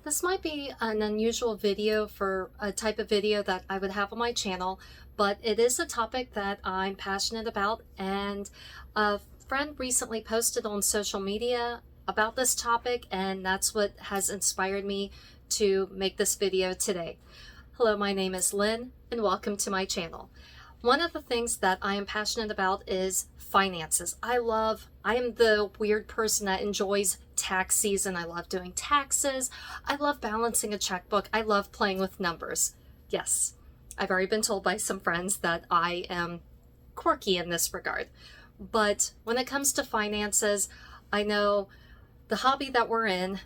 This might be an unusual video for a type of video that I would have on my channel, but it is a topic that I'm passionate about, and a friend recently posted on social media about this topic, and that's what has inspired me to make this video today. Hello, my name is Lynn, and welcome to my channel. One of the things that I am passionate about is finances. I am the weird person that enjoys tax season. I love doing taxes. I love balancing a checkbook. I love playing with numbers. Yes, I've already been told by some friends that I am quirky in this regard. But when it comes to finances, I know the hobby that we're in,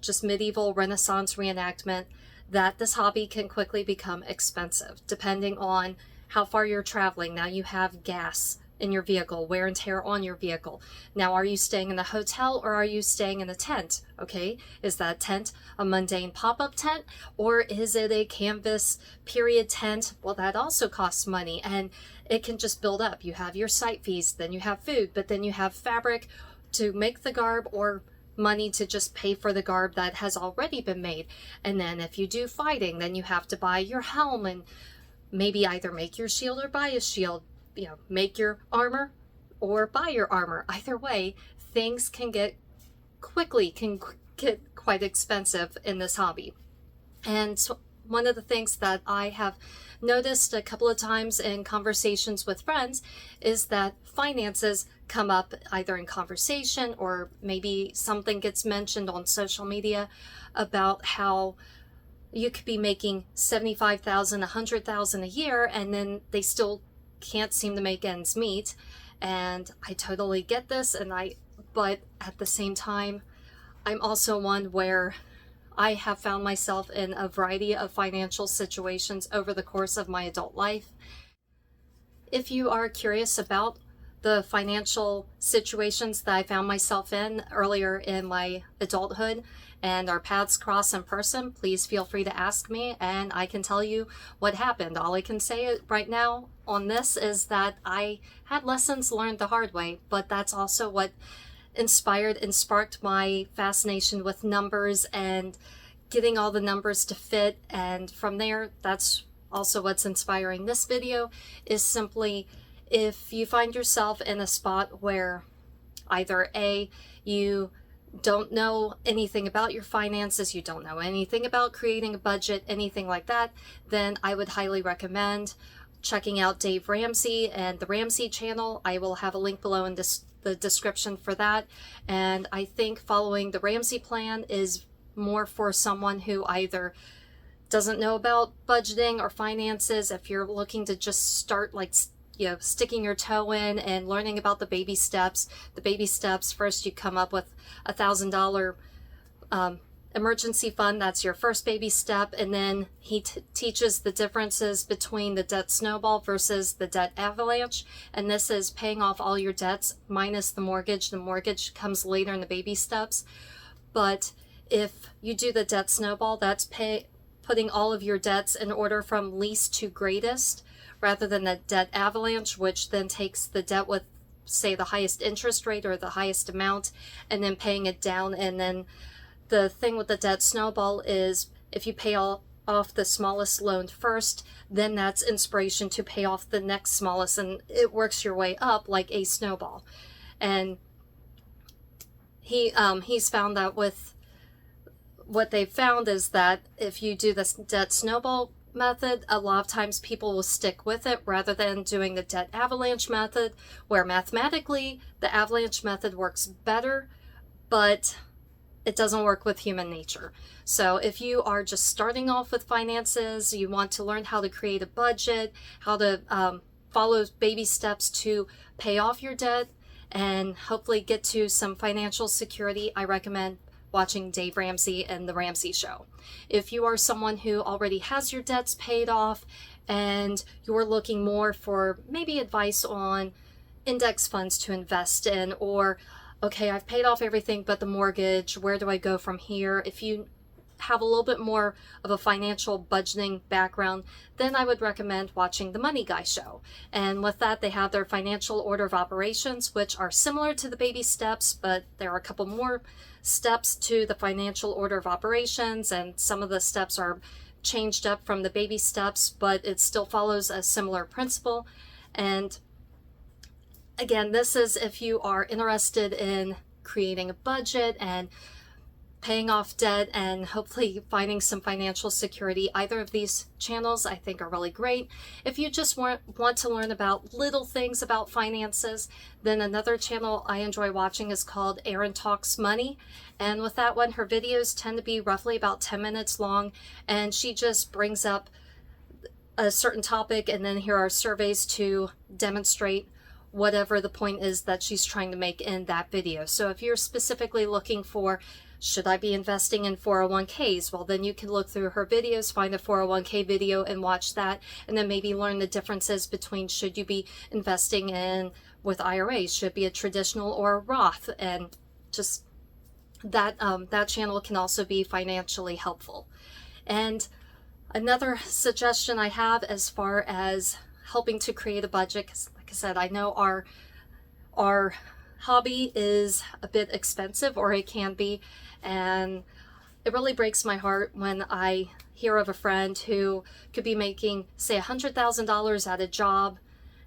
just medieval Renaissance reenactment, that this hobby can quickly become expensive depending on how far you're traveling. Now you have gas in your vehicle, wear and tear on your vehicle. Now, are you staying in a hotel or are you staying in a tent? Okay, is that tent a mundane pop-up tent, or is it a canvas period tent? Well, that also costs money, and it can just build up. You have your site fees, then you have food, but then you have fabric to make the garb, or money to just pay for the garb that has already been made. And then if you do fighting, then you have to buy your helm and maybe either make your shield or buy a shield, make your armor or buy your armor. Either way, things can get quite expensive in this hobby. And so one of the things that I have noticed a couple of times in conversations with friends is that finances come up either in conversation or maybe something gets mentioned on social media about how you could be making $75,000, $100,000 a year, and then they still can't seem to make ends meet. And I totally get this, but at the same time, I'm also one where I have found myself in a variety of financial situations over the course of my adult life. If you are curious about the financial situations that I found myself in earlier in my adulthood and our paths cross in person, please feel free to ask me and I can tell you what happened. All I can say right now on this is that I had lessons learned the hard way, but that's also what inspired and sparked my fascination with numbers and getting all the numbers to fit. And from there, that's also what's inspiring this video, is simply if you find yourself in a spot where either A, you don't know anything about your finances, you don't know anything about creating a budget, anything like that, then I would highly recommend checking out Dave Ramsey and the Ramsey channel. I will have a link below in the description for that. And I think following the Ramsey plan is more for someone who either doesn't know about budgeting or finances. If you're looking to just start sticking your toe in and learning about the baby steps. First you come up with $1,000 emergency fund. That's your first baby step. And then he teaches the differences between the debt snowball versus the debt avalanche. And this is paying off all your debts minus the mortgage. The mortgage comes later in the baby steps. But if you do the debt snowball, that's putting all of your debts in order from least to greatest, rather than the debt avalanche, which then takes the debt with, say, the highest interest rate or the highest amount and then paying it down. And then the thing with the debt snowball is if you pay off the smallest loan first, then that's inspiration to pay off the next smallest, and it works your way up like a snowball. And he's found that with what they've found is that if you do this debt snowball method, a lot of times people will stick with it rather than doing the debt avalanche method, where mathematically the avalanche method works better, but it doesn't work with human nature. So if you are just starting off with finances, you want to learn how to create a budget, how to follow baby steps to pay off your debt and hopefully get to some financial security, I recommend watching Dave Ramsey and the Ramsey Show. If you are someone who already has your debts paid off and you're looking more for maybe advice on index funds to invest in, or okay, I've paid off everything but the mortgage, where do I go from here? If you have a little bit more of a financial budgeting background, then I would recommend watching the Money Guy Show. And with that, they have their financial order of operations, which are similar to the baby steps, but there are a couple more steps to the financial order of operations, and some of the steps are changed up from the baby steps, but it still follows a similar principle. And again, this is if you are interested in creating a budget and paying off debt and hopefully finding some financial security. Either of these channels I think are really great. If you just want to learn about little things about finances, then another channel I enjoy watching is called Erin Talks Money. And with that one, her videos tend to be roughly about 10 minutes long, and she just brings up a certain topic, and then here are surveys to demonstrate whatever the point is that she's trying to make in that video. So if you're specifically looking for, should I be investing in 401ks? Well, then you can look through her videos, find a 401k video and watch that, and then maybe learn the differences between should you be investing in with IRAs, should it be a traditional or a Roth, and just that that channel can also be financially helpful. And another suggestion I have as far as helping to create a budget, because like I said, I know our hobby is a bit expensive, or it can be, and it really breaks my heart when I hear of a friend who could be making, say, $100,000 at a job,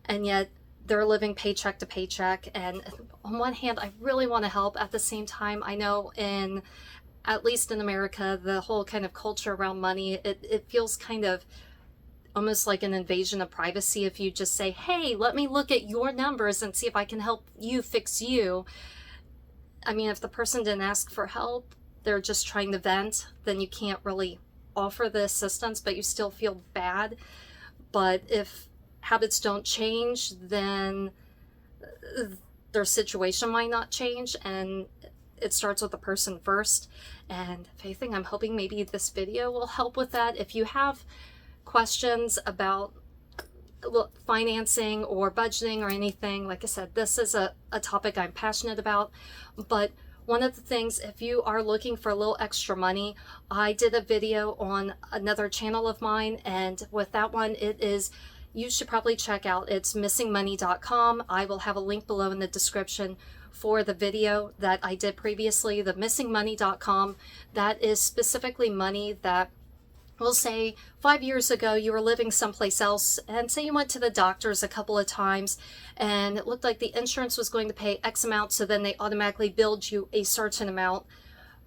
and yet they're living paycheck to paycheck. And on one hand, I really want to help. At the same time, I know at least in America, the whole kind of culture around money, it feels kind of almost like an invasion of privacy if you just say, hey, let me look at your numbers and see if I can help you fix you. I mean, if the person didn't ask for help, they're just trying to vent, then you can't really offer the assistance, but you still feel bad. But if habits don't change, then their situation might not change, and it starts with the person first. And if anything, I'm hoping maybe this video will help with that. If you have questions about financing or budgeting or anything, like I said, this is a topic I'm passionate about. But one of the things, if you are looking for a little extra money, I did a video on another channel of mine, and with that one, you should probably check out. It's missingmoney.com. I will have a link below in the description for the video that I did previously. The missingmoney.com, that is specifically money that, we'll say 5 years ago you were living someplace else, and say you went to the doctors a couple of times and it looked like the insurance was going to pay X amount, so then they automatically billed you a certain amount.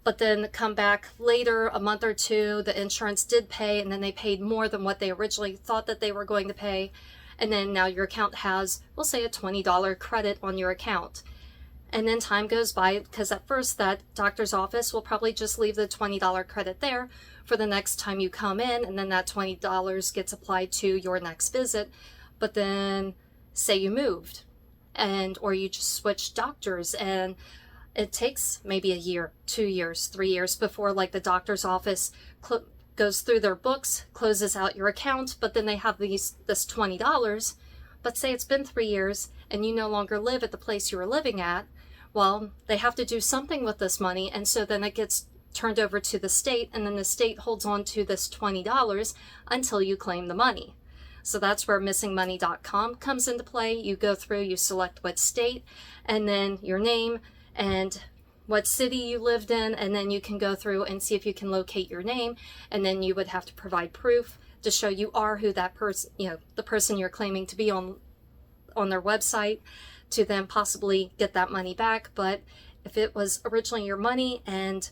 But then come back later, a month or two, the insurance did pay, and then they paid more than what they originally thought that they were going to pay. And then now your account has, we'll say, a $20 credit on your account. And then time goes by, because at first that doctor's office will probably just leave the $20 credit there for the next time you come in, and then that $20 gets applied to your next visit. But then say you moved, or you just switched doctors, and it takes maybe a year, 2 years, 3 years before like the doctor's office goes through their books, closes out your account, but then they have this $20. But say it's been 3 years and you no longer live at the place you were living at. Well, they have to do something with this money, and so then it gets turned over to the state, and then the state holds on to this $20 until you claim the money. So that's where missingmoney.com comes into play. You go through, you select what state, and then your name and what city you lived in, and then you can go through and see if you can locate your name, and then you would have to provide proof to show you are who that person, the person you're claiming to be on their website, to then possibly get that money back. But if it was originally your money and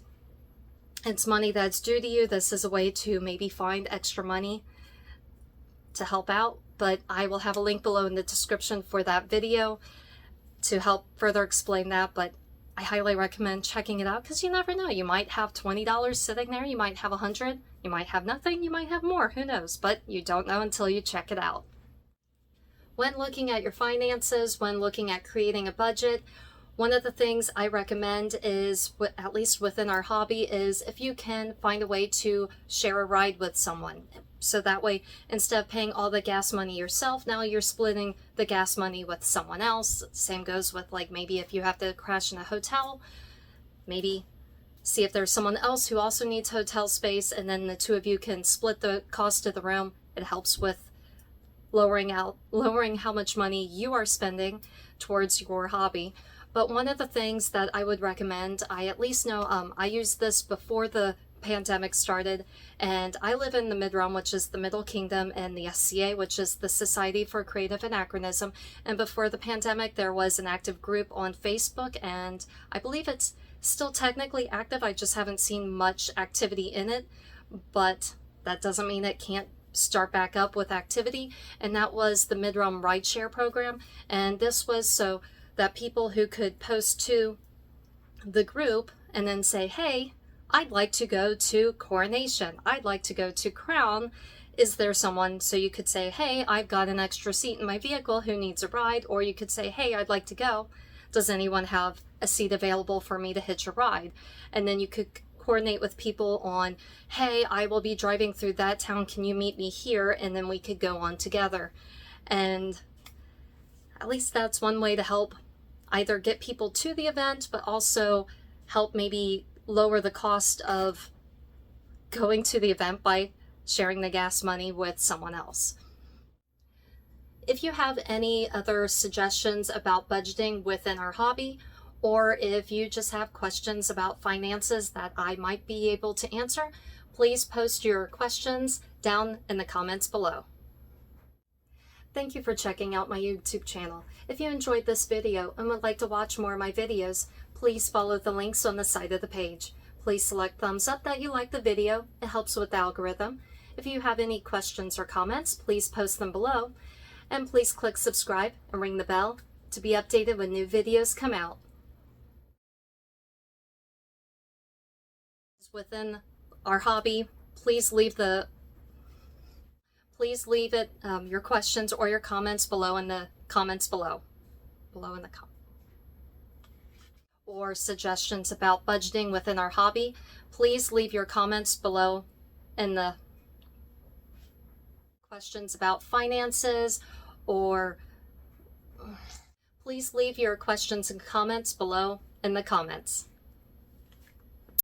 it's money that's due to you, this is a way to maybe find extra money to help out. But I will have a link below in the description for that video to help further explain that. But I highly recommend checking it out, because you never know. You might have $20 sitting there, you might have $100, you might have nothing, you might have more, who knows? But you don't know until you check it out. When looking at your finances, when looking at creating a budget, one of the things I recommend is, at least within our hobby, is if you can find a way to share a ride with someone. So that way, instead of paying all the gas money yourself, now you're splitting the gas money with someone else. Same goes with, like, maybe if you have to crash in a hotel, maybe see if there's someone else who also needs hotel space, and then the two of you can split the cost of the room. It helps with lowering how much money you are spending towards your hobby. But one of the things that I would recommend, I at least know, I used this before the pandemic started, and I live in the Mid-Realm, which is the Middle Kingdom, and the SCA, which is the Society for Creative Anachronism. And before the pandemic, there was an active group on Facebook, and I believe it's still technically active. I just haven't seen much activity in it, but that doesn't mean it can't start back up with activity. And that was the Mid-Realm Rideshare program, and this was so that people who could post to the group and then say, hey, I'd like to go to Coronation, I'd like to go to Crown, is there someone? So you could say, hey, I've got an extra seat in my vehicle, who needs a ride? Or you could say, hey, I'd like to go, does anyone have a seat available for me to hitch a ride? And then you could coordinate with people on, hey, I will be driving through that town, can you meet me here? And then we could go on together. And at least that's one way to help either get people to the event, but also help maybe lower the cost of going to the event by sharing the gas money with someone else. If you have any other suggestions about budgeting within our hobby, or if you just have questions about finances that I might be able to answer, please post your questions down in the comments below. Thank you for checking out my YouTube channel. If you enjoyed this video and would like to watch more of my videos, please follow the links on the side of the page. Please select thumbs up that you like the video. It helps with the algorithm. If you have any questions or comments, please post them below. And please click subscribe and ring the bell to be updated when new videos come out. Within our hobby, please leave your questions or your comments below in the comments or suggestions about budgeting within our hobby. Please leave your comments below in the questions about finances, or please leave your questions and comments below in the comments.